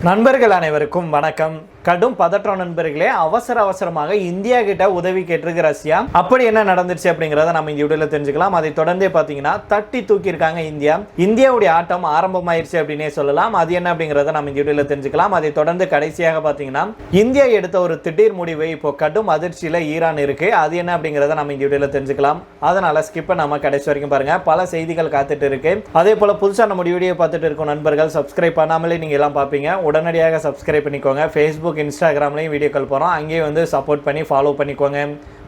நண்பர்கள் அனைவருக்கும் வணக்கம். கடும் பதற்றம் நண்பர்களே. அவசரமாக இந்தியா கிட்ட உதவி கேட்டிருக்கு ரஷ்யா. அப்படி என்ன நடந்துச்சு அப்படிங்கறத நம்ம இந்த வீடியோல தெரிஞ்சுக்கலாம். அதை தொடர்ந்தே பாத்தீங்கன்னா தட்டி தூக்கி இருக்காங்க இந்தியா. இந்தியாவுடைய ஆட்டம் ஆரம்பமாயிருச்சு அப்படின்னே சொல்லலாம். அது என்ன அப்படிங்கறத நம்ம இந்த வீடியோல தெரிஞ்சுக்கலாம். அதை தொடர்ந்து கடைசியாக பாத்தீங்கன்னா இந்தியா எடுத்த ஒரு திடீர் முடிவு இப்போ கடும் அதிர்ச்சியில ஈரான் இருக்கு. அது என்ன அப்படிங்கறத நம்ம இந்த வீடியோல தெரிஞ்சுக்கலாம். அதனால ஸ்கிப் பண்ணாம கடைசி வரைக்கும் பாருங்க. பல செய்திகள் காத்துட்டு இருக்கு. அதே போல புதுசா நம்ம வீடியோ பார்த்துட்டு இருக்கும் நண்பர்கள் சப்ஸ்கிரைப் பண்ணாமலே நீங்க எல்லாம் பாப்பீங்க. உடனடியாக சப்ஸ்கிரைப் பண்ணிக்கோங்க. ஃபேஸ்புக் இன்ஸ்டாகிராம்லையும் வீடியோக்கள் போகிறோம். அங்கேயும் வந்து சப்போர்ட் பண்ணி ஃபாலோ பண்ணிக்கோங்க.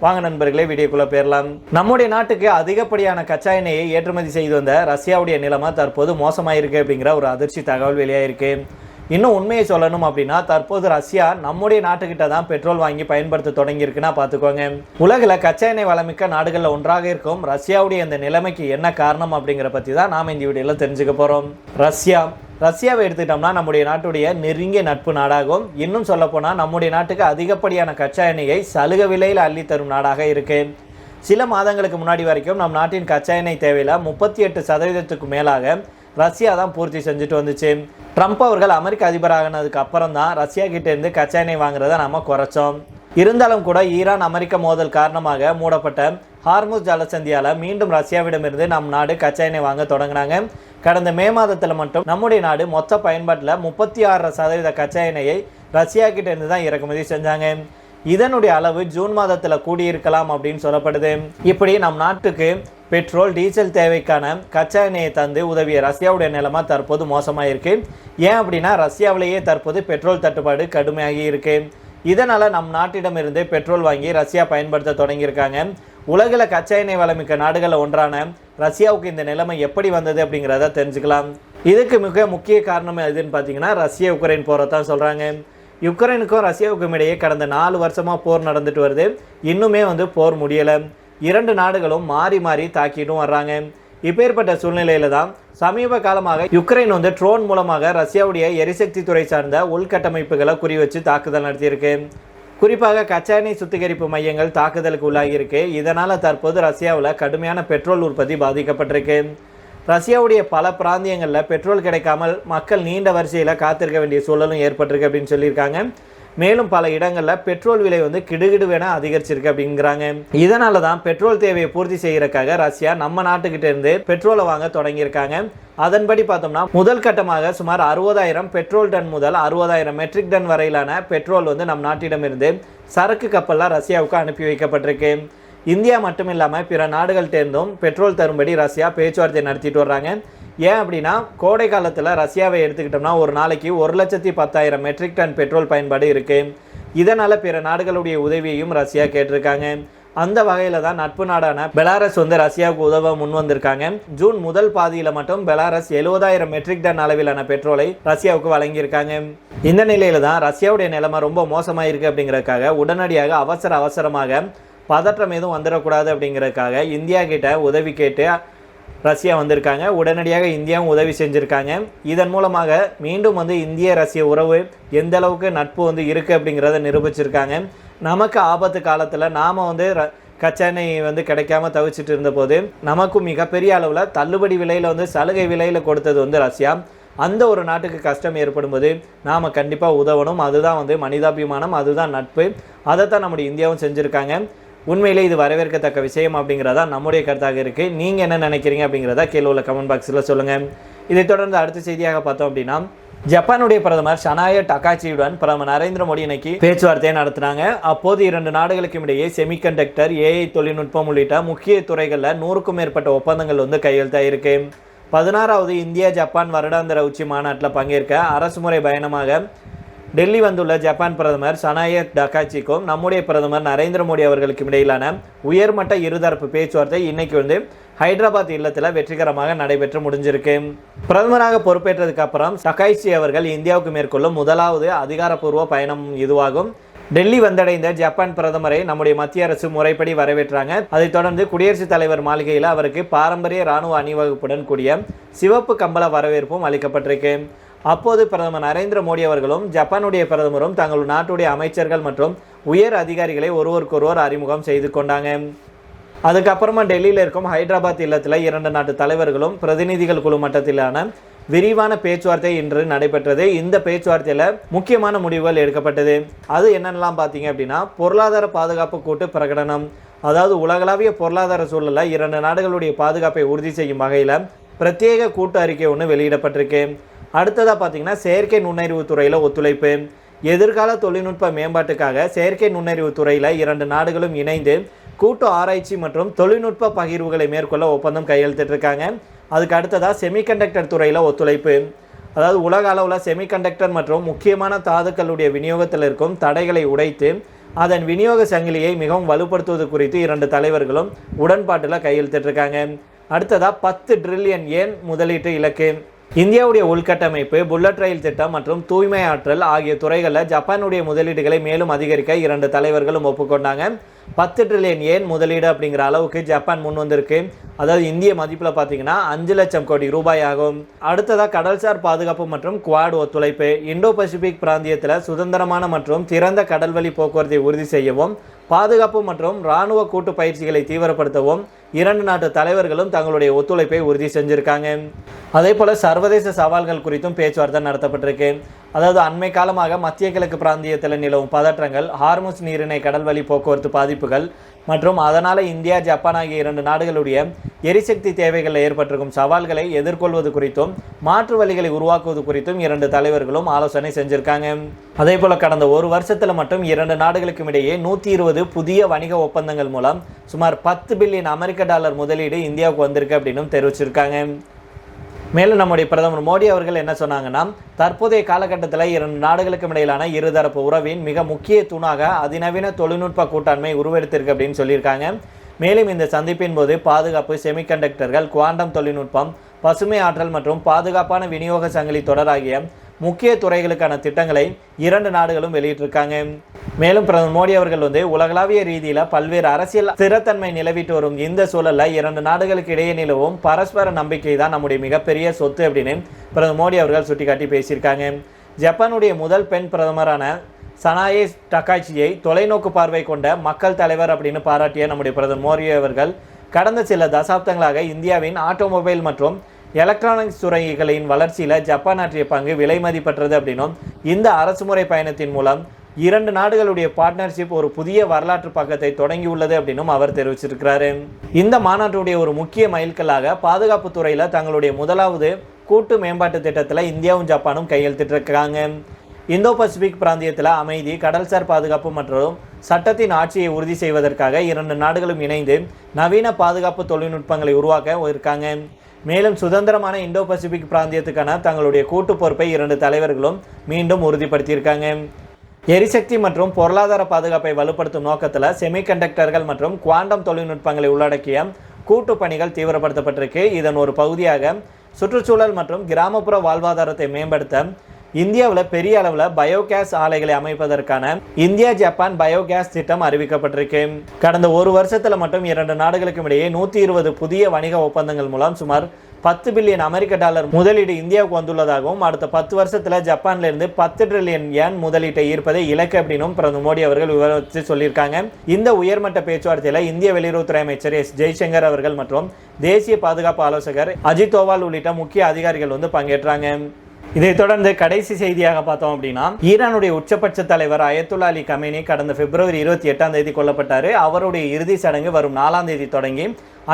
வாங்க நண்பர்களே வீடியோக்குள்ளே போயிடலாம். நம்முடைய நாட்டுக்கு அதிகப்படியான கச்சா எண்ணெயை ஏற்றுமதி செய்து வந்த ரஷ்யாவுடைய நிலைமை தற்போது மோசமாயிருக்கு அப்படிங்கிற ஒரு அதிர்ச்சி தகவல் வெளியாயிருக்கு. இன்னும் உண்மையை சொல்லணும் அப்படின்னா தற்போது ரஷ்யா நம்முடைய நாட்டுக்கிட்ட தான் பெட்ரோல் வாங்கி பயன்படுத்த தொடங்கி இருக்குன்னா பார்த்துக்கோங்க. உலகில் கச்சா எண்ணெய் வளமிக்க நாடுகளில் ஒன்றாக இருக்கும் ரஷ்யாவுடைய இந்த நிலைமைக்கு என்ன காரணம் அப்படிங்கிற பற்றி தான் நாம் இந்த வீடியோவில் தெரிஞ்சுக்க போகிறோம். ரஷ்யாவை எடுத்துக்கிட்டோம்னா நம்முடைய நாட்டுடைய நெருங்கிய நட்பு நாடாகும். இன்னும் சொல்லப்போனால் நம்முடைய நாட்டுக்கு அதிகப்படியான கச்சா எண்ணெயை சலுகை விலையில் அள்ளி தரும் நாடாக இருக்கு. சில மாதங்களுக்கு முன்னாடி வரைக்கும் நம் நாட்டின் கச்சா எண்ணெய் தேவையில் 38% மேலாக ரஷ்யா தான் பூர்த்தி செஞ்சுட்டு வந்துச்சு. ட்ரம்ப் அவர்கள் அமெரிக்க அதிபராகினதுக்கு அப்புறம் தான் ரஷ்யா கிட்ட இருந்து கச்சா எண்ணெய் வாங்குறத நம்ம குறைச்சோம். இருந்தாலும் கூட ஈரான் அமெரிக்க மோதல் காரணமாக மூடப்பட்ட ஹார்முஸ் ஜலசந்தியால மீண்டும் ரஷ்யாவிடமிருந்து நம் நாடு கச்சா எண்ணெய் வாங்க தொடங்கினாங்க. கடந்த மே மாதத்தில் மட்டும் நம்முடைய நாடு மொத்த பயன்பாட்டில் 36% கச்சா எண்ணெயை ரஷ்யா கிட்ட இருந்து தான் இறக்குமதி செஞ்சாங்க. இதனுடைய அளவு ஜூன் மாதத்தில் கூடியிருக்கலாம் அப்படின்னு சொல்லப்படுது. இப்படி நம் நாட்டுக்கு பெட்ரோல் டீசல் தேவைக்கான கச்சா எண்ணெயை தந்து உதவிய ரஷ்யாவுடைய நிலைமை தற்போது மோசமாயிருக்கு. ஏன் அப்படின்னா ரஷ்யாவிலேயே தற்போது பெட்ரோல் தட்டுப்பாடு கடுமையாகி இருக்கு. இதனால நம் நாட்டிடமிருந்து பெட்ரோல் வாங்கி ரஷ்யா பயன்படுத்த தொடங்கியிருக்காங்க. உலகில் கச்சா எண்ணெய் வளமிக்க நாடுகளில் ஒன்றான ரஷ்யாவுக்கு இந்த நிலைமை எப்படி வந்தது அப்படிங்கிறத தெரிஞ்சுக்கலாம். இதுக்கு மிக முக்கிய காரணம் எதுன்னு பார்த்தீங்கன்னா ரஷ்யா உக்ரைன் போரை தான் சொல்கிறாங்க. யுக்ரைனுக்கும் ரஷ்யாவுக்கும் இடையே கடந்த 4 வருஷமாக போர் நடந்துட்டு வருது. இன்னுமே போர் முடியலை. 2 நாடுகளும் மாறி மாறி தாக்கிட்டும் வர்றாங்க. இப்பேற்பட்ட சூழ்நிலையில தான் சமீப காலமாக யுக்ரைன் ட்ரோன் மூலமாக ரஷ்யாவுடைய எரிசக்தி துறை சார்ந்த உள்கட்டமைப்புகளை குறிவச்சு தாக்குதல் நடத்தியிருக்கு. குறிப்பாக கச்சா எண்ணெய் சுத்திகரிப்பு மையங்கள் தாக்குதலுக்கு உள்ளாகியிருக்கு. இதனால் தற்போது ரஷ்யாவில் கடுமையான பெட்ரோல் உற்பத்தி பாதிக்கப்பட்டிருக்கு. ரஷ்யாவுடைய பல பிராந்தியங்களில் பெட்ரோல் கிடைக்காமல் மக்கள் நீண்ட வரிசையில் காத்திருக்க வேண்டிய சூழலும் ஏற்பட்டிருக்கு அப்படின்னு சொல்லியிருக்காங்க. மேலும் பல இடங்களில் பெட்ரோல் விலை கிடுகிடுவென அதிகரிச்சிருக்கு அப்படிங்கிறாங்க. இதனால தான் பெட்ரோல் தேவையை பூர்த்தி செய்யறதுக்காக ரஷ்யா நம்ம நாட்டுக்கிட்ட இருந்து பெட்ரோலை வாங்க தொடங்கியிருக்காங்க. அதன்படி பார்த்தோம்னா முதல் கட்டமாக சுமார் 60,000 பெட்ரோல் டன் முதல் 60,000 மெட்ரிக் டன் வரையிலான பெட்ரோல் நம் நாட்டிடமிருந்து சரக்கு கப்பல்லாம் ரஷ்யாவுக்கு அனுப்பி வைக்கப்பட்டிருக்கு. இந்தியா மட்டும் இல்லாமல் பிற நாடுகள்கிட்டேருந்தும் பெட்ரோல் தரும்படி ரஷ்யா பேச்சுவார்த்தை நடத்திட்டு வர்றாங்க. ஏன் அப்படின்னா கோடை காலத்தில் ரஷ்யாவை எடுத்துக்கிட்டோம்னா ஒரு நாளைக்கு 1,10,000 மெட்ரிக் டன் பெட்ரோல் பயன்பாடு இருக்குது. இதனால் பிற நாடுகளுடைய உதவியையும் ரஷ்யா கேட்டிருக்காங்க. அந்த வகையில் தான் நட்பு நாடான பெலாரஸ் ரஷ்யாவுக்கு உதவ முன் வந்திருக்காங்க. ஜூன் முதல் பாதியில் மட்டும் பெலாரஸ் 70,000 மெட்ரிக் டன் அளவிலான பெட்ரோலை ரஷ்யாவுக்கு வழங்கியிருக்காங்க. இந்த நிலையில தான் ரஷ்யாவுடைய நிலைமை ரொம்ப மோசமாயிருக்கு அப்படிங்கிறதுக்காக உடனடியாக அவசரமாக பதற்றம் எதுவும் வந்துடக்கூடாது அப்படிங்கிறதுக்காக இந்தியா கிட்ட உதவி கேட்டு ரஷ்யா வந்திருக்காங்க. உடனடியாக இந்தியாவும் உதவி செஞ்சுருக்காங்க. இதன் மூலமாக மீண்டும் இந்திய ரஷ்ய உறவு எந்த அளவுக்கு நட்பு இருக்குது அப்படிங்கிறத நிரூபிச்சிருக்காங்க. நமக்கு ஆபத்து காலத்தில் நாம் கச்சா எண்ணெய் கிடைக்காம தவிச்சிட்டு இருந்தபோது நமக்கும் மிகப்பெரிய அளவில் தள்ளுபடி விலையில் சலுகை விலையில் கொடுத்தது ரஷ்யா. அந்த ஒரு நாட்டுக்கு கஷ்டம் ஏற்படும் போது நாம் கண்டிப்பாக உதவணும். அதுதான் மனிதாபிமானம், அதுதான் நட்பு. அதைத்தான் நம்முடைய இந்தியாவும் செஞ்சுருக்காங்க. உண்மையிலே இது வரவேற்கத்தக்க விஷயம் அப்படிங்கிறதா நம்முடைய கருத்தாக இருக்குது. நீங்கள் என்ன நினைக்கிறீங்க அப்படிங்கிறத கீழே உள்ள கமெண்ட் பாக்ஸில் சொல்லுங்கள். இதை தொடர்ந்து அடுத்த செய்தியாக பார்த்தோம் அப்படின்னா ஜப்பானுடைய பிரதமர் ஷனாயோ டகாச்சியுடன் பிரதமர் நரேந்திர மோடி இன்னைக்கு பேச்சுவார்த்தையை நடத்தினாங்க. அப்போது 2 நாடுகளுக்கும் இடையே செமிகண்டக்டர், ஏஐ தொழில்நுட்பம் உள்ளிட்ட முக்கிய துறைகளில் 100க்கும் மேற்பட்ட ஒப்பந்தங்கள் கையெழுத்தாயிருக்கு. 16வது இந்தியா ஜப்பான் வருடாந்திர உச்சி மாநாட்டில் பங்கேற்க அரசுமுறை பயணமாக டெல்லி வந்துள்ள ஜப்பான் பிரதமர் ஷனாயோ டகாச்சிக்கும் நம்முடைய பிரதமர் நரேந்திர மோடி அவர்களுக்கும் இடையிலான உயர்மட்ட இருதரப்பு பேச்சுவார்த்தை இன்னைக்கு ஹைதராபாத் இல்லத்தில் வெற்றிகரமாக நடைபெற்று முடிஞ்சிருக்கு. பிரதமராக பொறுப்பேற்றதுக்கு அப்புறம் டகாச்சி அவர்கள் இந்தியாவுக்கு மேற்கொள்ளும் முதலாவது அதிகாரப்பூர்வ பயணம் இதுவாகும். டெல்லி வந்தடைந்த ஜப்பான் பிரதமரை நம்முடைய மத்திய அரசு முறைப்படி வரவேற்றாங்க. அதைத் தொடர்ந்து குடியரசுத் தலைவர் மாளிகையில் அவருக்கு பாரம்பரிய இராணுவ அணிவகுப்புடன் கூடிய சிவப்பு கம்பள வரவேற்பும் அளிக்கப்பட்டிருக்கு. அப்போது பிரதமர் நரேந்திர மோடி அவர்களும் ஜப்பானுடைய பிரதமரும் தங்கள் நாட்டுடைய அமைச்சர்கள் மற்றும் உயர் அதிகாரிகளை ஒருவருக்கொருவர் அறிமுகம் செய்து கொண்டாங்க. அதுக்கப்புறமா டெல்லியில் இருக்கும் ஹைதராபாத் இல்லத்தில் 2 நாட்டு தலைவர்களும் பிரதிநிதிகள் குழு மட்டத்திலான விரிவான பேச்சுவார்த்தை இன்று நடைபெற்றது. இந்த பேச்சுவார்த்தையில் முக்கியமான முடிவுகள் எடுக்கப்பட்டது. அது என்னென்னலாம் பார்த்தீங்க அப்படின்னா, பொருளாதார பாதுகாப்பு கூட்டு பிரகடனம். அதாவது உலகளாவிய பொருளாதார சூழலில் 2 நாடுகளுடைய பாதுகாப்பை உறுதி செய்யும் வகையில் பிரத்யேக கூட்டு அறிக்கை ஒன்று வெளியிடப்பட்டிருக்கு. அடுத்ததாக பார்த்தீங்கன்னா, செயற்கை நுண்ணறிவு துறையில் ஒத்துழைப்பு. எதிர்கால தொழில்நுட்ப மேம்பாட்டுக்காக செயற்கை நுண்ணறிவு துறையில் 2 நாடுகளும் இணைந்து கூட்டு ஆராய்ச்சி மற்றும் தொழில்நுட்ப பகிர்வுகளை மேற்கொள்ள ஒப்பந்தம் கையெழுத்திட்டிருக்காங்க. அதுக்கு அடுத்ததாக செமிகண்டக்டர் துறையில் ஒத்துழைப்பு. அதாவது உலக அளவில் செமிகண்டக்டர் மற்றும் முக்கியமான தாதுக்களுடைய விநியோகத்தில் இருக்கும் தடைகளை உடைத்து அதன் விநியோக சங்கிலியை மிகவும் வலுப்படுத்துவது குறித்து 2 தலைவர்களும் உடன்பாட்டில் கையெழுத்திட்டிருக்காங்க. அடுத்ததாக 10 ட்ரில்லியன் யென் முதலீட்டு இலக்கு. இந்தியாவுடைய உள்கட்டமைப்பு, புல்லட் ரயில் திட்டம் மற்றும் தூய்மை ஆற்றல் ஆகிய துறைகளில் ஜப்பானுடைய முதலீடுகளை மேலும் அதிகரிக்க 2 தலைவர்களும் ஒப்புக்கொண்டாங்க. 10 ட்ரில்லியன் யென் முதலீடு அப்படிங்கிற அளவுக்கு ஜப்பான் முன் வந்திருக்கு. அதாவது இந்திய மதிப்பில் பார்த்தீங்கன்னா 5 லட்சம் கோடி ரூபாய் ஆகும். அடுத்ததாக கடல்சார் பாதுகாப்பு மற்றும் குவாட் ஒத்துழைப்பு. இந்தோ பசிபிக் பிராந்தியத்தில் சுதந்திரமான மற்றும் திறந்த கடல்வழி போக்குவரத்தை உறுதி செய்யவும், பாதுகாப்பு மற்றும் இராணுவ கூட்டு பயிற்சிகளை தீவிரப்படுத்தவும் 2 நாட்டு தலைவர்களும் தங்களுடைய ஒத்துழைப்பை உறுதி செஞ்சிருக்காங்க. அதே போல சர்வதேச சவால்கள் குறித்தும் பேச்சுவார்த்தை நடத்தப்பட்டிருக்கு. அதாவது அண்மை காலமாக மத்திய கிழக்கு பிராந்தியத்தில் நிலவும் பதற்றங்கள், ஹார்முஸ் நீரிணை கடல்வழி போக்குவரத்து பாதிப்புகள் மற்றும் அதனால் இந்தியா, ஜப்பான் ஆகிய 2 நாடுகளுடைய எரிசக்தி தேவைகளில் ஏற்பட்டிருக்கும் சவால்களை எதிர்கொள்வது குறித்தும் மாற்று வழிகளை உருவாக்குவது குறித்தும் 2 தலைவர்களும் ஆலோசனை செஞ்சிருக்காங்க. அதே போல கடந்த 1 வருஷத்தில் மட்டும் 2 நாடுகளுக்கும் இடையே 120 புதிய வணிக ஒப்பந்தங்கள் மூலம் சுமார் 10 பில்லியன் அமெரிக்க டாலர் முதலீடு இந்தியாவுக்கு வந்திருக்கு அப்படின்னு தெரிவிச்சிருக்காங்க. மேலும் நம்முடைய பிரதமர் மோடி அவர்கள் என்ன சொன்னாங்கன்னா, தற்போதைய காலகட்டத்தில் 2 நாடுகளுக்கும் இடையிலான இருதரப்பு உறவின் மிக முக்கிய தூணாக அதிநவீன தொழில்நுட்ப கூட்டாண்மை உருவெடுத்திருக்கு அப்படின்னு சொல்லியிருக்காங்க. மேலும் இந்த சந்திப்பின் போது பாதுகாப்பு, செமிகண்டக்டர்கள், குவாண்டம் தொழில்நுட்பம், பசுமை ஆற்றல் மற்றும் பாதுகாப்பான விநியோக சங்கிலி தொடர் ஆகிய முக்கிய துறைகளுக்கான திட்டங்களை 2 நாடுகளும் வெளியிட்டிருக்காங்க. மேலும் பிரதமர் மோடி அவர்கள் உலகளாவிய ரீதியில் பல்வேறு அரசியல் ஸ்திரத்தன்மை நிலவிட்டு வரும் இந்த சூழலில் 2 நாடுகளுக்கு இடையே நிலவும் பரஸ்பர நம்பிக்கை தான் நம்முடைய மிகப்பெரிய சொத்து அப்படின்னு பிரதமர் மோடி அவர்கள் சுட்டிக்காட்டி பேசியிருக்காங்க. ஜப்பானுடைய முதல் பெண் பிரதமரான சனாயே டகாச்சியை தொலைநோக்கு பார்வை கொண்ட மக்கள் தலைவர் அப்படின்னு பாராட்டிய நம்முடைய பிரதமர் மோடி அவர்கள் கடந்த சில தசாப்தங்களாக இந்தியாவின் ஆட்டோமொபைல் மற்றும் எலக்ட்ரானிக்ஸ் துறைகளின் வளர்ச்சியில் ஜப்பான் ஆற்றிய பங்கு விலை மதிப்பற்றது அப்படின்னும், இந்த அரசுமுறை பயணத்தின் மூலம் 2 நாடுகளுடைய பார்ட்னர்ஷிப் ஒரு புதிய வரலாற்று பக்கத்தை தொடங்கியுள்ளது அப்படின்னும் அவர் தெரிவிச்சிருக்கிறாரு. இந்த மாநாட்டுடைய ஒரு முக்கிய மைல்கல்லாக பாதுகாப்பு துறையில் தங்களுடைய முதலாவது கூட்டு மேம்பாட்டு திட்டத்தில் இந்தியாவும் ஜப்பானும் கையெழுத்திட்டிருக்காங்க. இந்தோ பசிபிக் பிராந்தியத்தில் அமைதி, கடல்சார் பாதுகாப்பு மற்றும் சட்டத்தின் ஆட்சியை உறுதி செய்வதற்காக 2 நாடுகளும் இணைந்து நவீன பாதுகாப்பு தொழில்நுட்பங்களை உருவாக்க இருக்காங்க. மேலும் சுதந்திரமான இந்தோ பசிபிக் பிராந்தியத்துக்கான தங்களுடைய கூட்டு பொறுப்பை 2 தலைவர்களும் மீண்டும் உறுதிப்படுத்தியிருக்காங்க. எரிசக்தி மற்றும் பொருளாதார பாதுகாப்பை வலுப்படுத்தும் நோக்கத்தில் செமிகண்டக்டர்கள் மற்றும் குவாண்டம் தொழில்நுட்பங்களை உள்ளடக்கிய கூட்டு பணிகள் தீவிரப்படுத்தப்பட்டிருக்கு. இதன் ஒரு பகுதியாக சுற்றுச்சூழல் மற்றும் கிராமப்புற வாழ்வாதாரத்தை மேம்படுத்த இந்தியாவில் பெரிய அளவில் பயோகேஸ் ஆலைகளை அமைப்பதற்கான இந்தியா ஜப்பான் பயோகேஸ் திட்டம் அறிவிக்கப்பட்டிருக்கு. கடந்த 1 வருஷத்தில் மட்டும் 2 நாடுகளுக்கும் இடையே 120 புதிய வணிக ஒப்பந்தங்கள் மூலம் சுமார் 10 பில்லியன் அமெரிக்க டாலர் முதலீடு இந்தியாவுக்கு வந்துள்ளதாகவும், அடுத்த 10 வருஷத்தில் ஜப்பான்லேருந்து 10 ட்ரில்லியன் யென் முதலீட்டை ஈர்ப்பதை இலக்கு அப்படின்னும் பிரதமர் மோடி அவர்கள் விவரித்து சொல்லியிருக்காங்க. இந்த உயர்மட்ட பேச்சுவார்த்தையில் இந்திய வெளியுறவுத்துறை அமைச்சர் எஸ் ஜெய்சங்கர் அவர்கள் மற்றும் தேசிய பாதுகாப்பு ஆலோசகர் அஜித் தோவால் உள்ளிட்ட முக்கிய அதிகாரிகள் பங்கேற்றாங்க. இதைத் தொடர்ந்து கடைசி செய்தியாக பார்த்தோம் அப்படின்னா, ஈரானுடைய உச்சபட்ச தலைவர் அயத்துல்லா அலி கமேனி கடந்த பிப்ரவரி 28 கொல்லப்பட்டார். அவருடைய இறுதி சடங்கு வரும் 4 தொடங்கி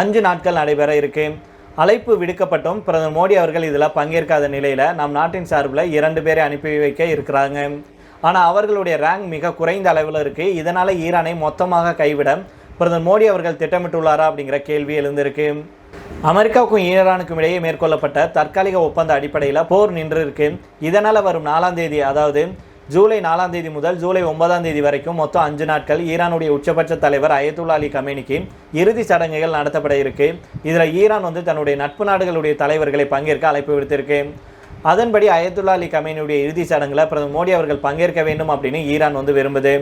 5 நாட்கள் நடைபெற இருக்கு. அழைப்பு விடுக்கப்பட்டும் பிரதமர் மோடி அவர்கள் இதில் பங்கேற்காத நிலையில் நம் நாட்டின் சார்பில் 2 பேரை அனுப்பி வைக்க இருக்கிறாங்க. ஆனால் அவர்களுடைய ரேங்க் மிக குறைந்த அளவில் இருக்குது. இதனால் ஈரானை மொத்தமாக கைவிட பிரதமர் மோடி அவர்கள் திட்டமிட்டுள்ளாரா அப்படிங்கிற கேள்வி எழுந்திருக்கு. அமெரிக்காவுக்கும் ஈரானுக்கும் இடையே மேற்கொள்ளப்பட்ட தற்காலிக ஒப்பந்த அடிப்படையில் போர் நின்று இருக்கு. இதனால் வரும் 4 அதாவது ஜூலை 4 முதல் ஜூலை 9 வரைக்கும் மொத்தம் 5 நாட்கள் ஈரானுடைய உச்சபட்ச தலைவர் அயத்துல்லா அலி கமேனிக்கு இறுதி சடங்குகள் நடத்தப்பட இருக்கு. இதில் ஈரான் தன்னுடைய நட்பு நாடுகளுடைய தலைவர்களை பங்கேற்க அழைப்பு விடுத்திருக்கு. அதன்படி அயத்துல்லா அலி கமேனியுடைய இறுதி சடங்கில் பிரதமர் மோடி அவர்கள் பங்கேற்க வேண்டும் அப்படின்னு ஈரான் விரும்புது.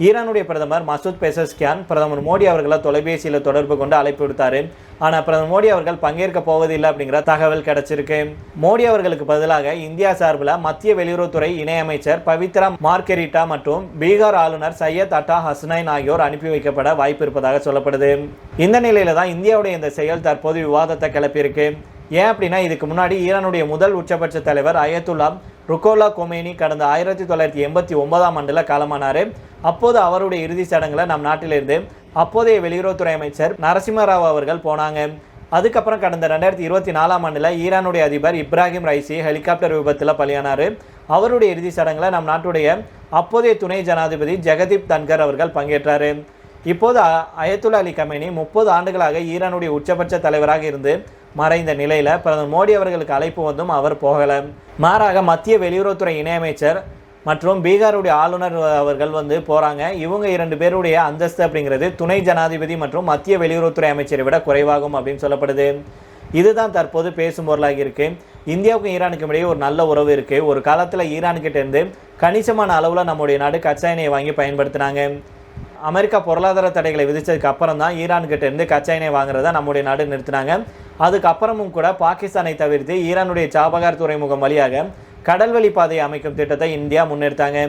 ஈரானுடைய பிரதமர் மசூத் பெசஸ்கியான் பிரதமர் மோடி அவர்களை தொலைபேசியில் தொடர்பு கொண்டு அழைப்பு விடுத்தார். ஆனால் பிரதமர் மோடி அவர்கள் பங்கேற்க போவதில்லை அப்படிங்கிற தகவல் கிடைச்சிருக்கு. மோடி அவர்களுக்கு பதிலாக இந்தியா சார்பில் மத்திய வெளியுறவுத்துறை இணையமைச்சர் பவித்ரா மார்கெரிட்டா மற்றும் பீகார் ஆளுநர் சையத் அட்டா ஹஸ்னைன் ஆகியோர் அனுப்பி வைக்கப்பட வாய்ப்பு இருப்பதாக சொல்லப்படுது. இந்த நிலையில தான் இந்தியாவுடைய இந்த செயல் தற்போது விவாதத்தை கிளப்பியிருக்கு. ஏன் அப்படின்னா இதுக்கு முன்னாடி ஈரானுடைய முதல் உச்சபட்ச தலைவர் அயத்துல்லா ருகோலா கொமேனி கடந்த 1989ஆம் ஆண்டில் காலமானார். அப்போது அவருடைய இறுதி சடங்குல நம் நாட்டிலிருந்து அப்போதைய வெளியுறவுத்துறை அமைச்சர் நரசிம்ம ராவ் அவர்கள் போனாங்க. அதுக்கப்புறம் கடந்த 2024ஆம் ஆண்டில் ஈரானுடைய அதிபர் இப்ராஹிம் ரைசி ஹெலிகாப்டர் விபத்தில் பலியானார். அவருடைய இறுதி சடங்குல நம் நாட்டுடைய அப்போதைய துணை ஜனாதிபதி ஜெகதீப் தன்கர் அவர்கள் பங்கேற்றார். இப்போது அயத்துல்லா அலி கமேனி 30 ஆண்டுகளாக ஈரானுடைய உச்சபட்ச தலைவராக இருந்து மறைந்த நிலையில் பிரதமர் மோடி அவர்களுக்கு அழைப்பு வந்தும் அவர் போகலை. மாறாக மத்திய வெளியுறவுத்துறை இணையமைச்சர் மற்றும் பீகாருடைய ஆளுநர் அவர்கள் போகிறாங்க. இவங்க 2 பேருடைய அந்தஸ்து அப்படிங்கிறது துணை ஜனாதிபதி மற்றும் மத்திய வெளியுறவுத்துறை அமைச்சரை விட குறைவாகும் அப்படின்னு சொல்லப்படுது. இதுதான் தற்போது பேசும் பொருளாகி இருக்கு. இந்தியாவுக்கும் ஈரானுக்கும் இடையே ஒரு நல்ல உறவு இருக்கு. ஒரு காலத்தில் ஈரானுக்கிட்ட இருந்து கணிசமான அளவில் நம்முடைய நாடு கச்சா எண்ணெயை வாங்கி பயன்படுத்தினாங்க. அமெரிக்கா பொருளாதார தடைகளை விதித்ததுக்கு அப்புறம் தான் ஈரான்கிட்ட இருந்து கச்சா எண்ணெய் வாங்குறத நம்முடைய நாடு நிறுத்தினாங்க. அதுக்கப்புறமும் கூட பாகிஸ்தானை தவிர்த்து ஈரானுடைய சாபகார் துறைமுகம் வழியாக கடல்வழி பாதையை அமைக்கும் திட்டத்தை இந்தியா முன்னெடுத்தாங்க.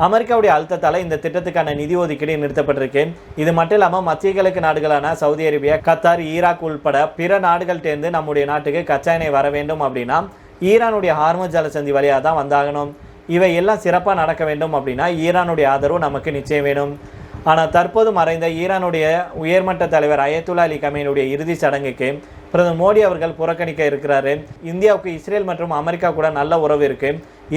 அமெரிக்காவுடைய அழுத்தத்தால் இந்த திட்டத்துக்கான நிதி ஒதுக்கீடு நிறுத்தப்பட்டிருக்கு. இது மட்டும் இல்லாமல் மத்திய கிழக்கு நாடுகளான சவுதி அரேபியா, கத்தார், ஈராக் உள்பட பிற நாடுகள்கிட்டேருந்து நம்முடைய நாட்டுக்கு கச்சா எண்ணெய் வர வேண்டும் அப்படின்னா ஈரானுடைய ஹார்மஸ் ஜலசந்தி வழியாக தான் வந்தாகணும். இவை எல்லாம் சிறப்பாக நடக்க வேண்டும் அப்படின்னா ஈரானுடைய ஆதரவு நமக்கு நிச்சயம் வேணும். ஆனால் தற்போது மறைந்த ஈரானுடைய உயர்மட்ட தலைவர் அயத்துல்லா அலி கமேனியுடைய இறுதி சடங்குக்கு பிரதமர் மோடி அவர்கள் புறக்கணிக்க இருக்கிறாரு. இந்தியாவுக்கு இஸ்ரேல் மற்றும் அமெரிக்கா கூட நல்ல உறவு இருக்கு.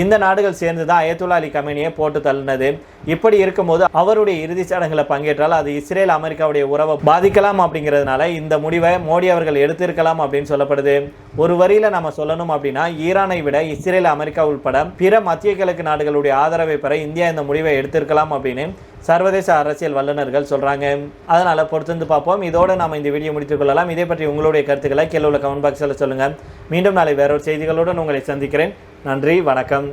இந்த நாடுகள் சேர்ந்து தான் அயத்துல்லா அலி கமேனியை போட்டு தள்ளினது. இப்படி இருக்கும்போது அவருடைய இறுதி சடங்குல பங்கேற்றால் அது இஸ்ரேல் அமெரிக்காவுடைய உறவை பாதிக்கலாம் அப்படிங்கிறதுனால இந்த முடிவை மோடி அவர்கள் எடுத்திருக்கலாம் அப்படின்னு சொல்லப்படுது. ஒரு வரியில நம்ம சொல்லணும் அப்படின்னா ஈரானை விட இஸ்ரேல், அமெரிக்கா உள்பட பிற மத்திய கிழக்கு நாடுகளுடைய ஆதரவை பெற இந்தியா இந்த முடிவை எடுத்திருக்கலாம் அப்படின்னு சர்வதேச அரசியல் வல்லுநர்கள் சொல்றாங்க. அதனால பொறுத்திருந்து பார்ப்போம். இதோட நாம இந்த வீடியோ முடித்துக் கொள்ளலாம். இதே பற்றி உங்களுடைய கருத்துக்களை கீழே உள்ள கமெண்ட் பாக்ஸில் சொல்லுங்க. மீண்டும் நாளை வேறொரு செய்திகளுடன் உங்களை சந்திக்கிறேன். நன்றி, வணக்கம்.